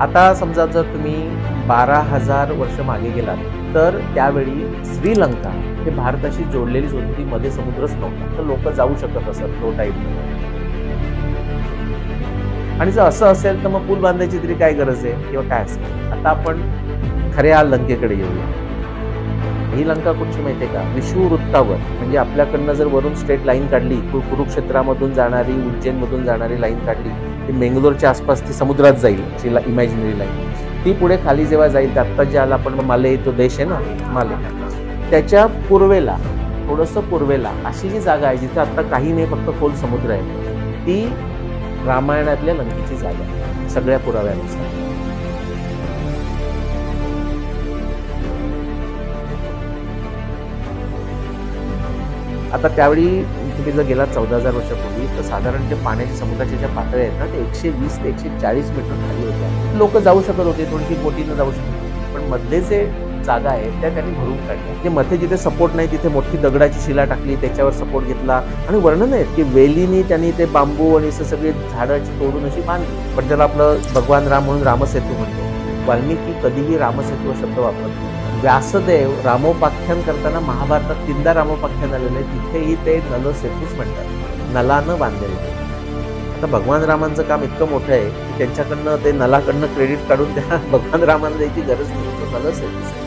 आता समजा जर तुम्ही 12,000 वर्ष मागे गेलात, तर त्यावेळी श्रीलंका हे भारताशी जोडलेलीच होती, मध्ये समुद्रच नव्हता, तर लोक जाऊ शकत असत लो टाईडमध्ये. आणि जर असं असेल तर मग पूल बांधायची तरी काय गरज आहे किंवा काय असेल. आता आपण खऱ्या लंकेकडे येऊया. ही लंका कुठची माहितीये का? विषुववृत्तावर, म्हणजे आपल्याकडनं जर वरून स्ट्रेट लाईन काढली, कुरुक्षेत्रामधून जाणारी, उज्जैनमधून जाणारी लाईन काढली, ती मेंगलोरच्या आसपास ती समुद्रात जाईल, इमॅजिनरी लाईन. ती पुढे खाली जेव्हा जाईल, तर आत्ता जे आला आपण माले, तो देश आहे ना माले, त्याच्या पूर्वेला, थोडंसं पूर्वेला अशी जी जागा आहे जिथे आता काही नाही, फक्त खोल समुद्र आहे, ती रामायणातल्या लंकेची जागा आहे सगळ्या पुराव्यानुसार. आता त्यावेळी तुम्ही जर गेलात 14,000 वर्षापूर्वी, तर साधारण जे पाण्याच्या समुद्राच्या ज्या पातळ्या आहेत ना, ते 120 ते 140 मीटर खाली होत्या. लोक जाऊ शकत होते, थोडीशी बोटीनं जाऊ शकत होते, पण मधले जे जागा आहेत त्या त्यांनी भरून काढल्या. म्हणजे मध्ये जिथे सपोर्ट नाही तिथे मोठी दगडाची शिला टाकली, त्याच्यावर सपोर्ट घेतला, आणि वर्णन आहे की वेलीनी त्यांनी ते बांबू आणि सगळे झाडाची तोडून अशी बांधली. पण त्याला आपलं भगवान राम म्हणून रामसेतू म्हणतो. वाल्मिकी कधीही रामसेतू हा शब्द वापरतो. व्यासदेव रामोपाख्यान करताना महाभारतात 3दा रामोपाख्यान आलेलं आहे, तिथेही ते नलसेतूच म्हणतात, नलानं बांधलेलं. आता भगवान रामांचं काम इतकं मोठं आहे की त्यांच्याकडनं ते नलाकडनं क्रेडिट काढून त्या भगवान रामांना द्यायची गरज नाही, तो नलसेतूच आहे.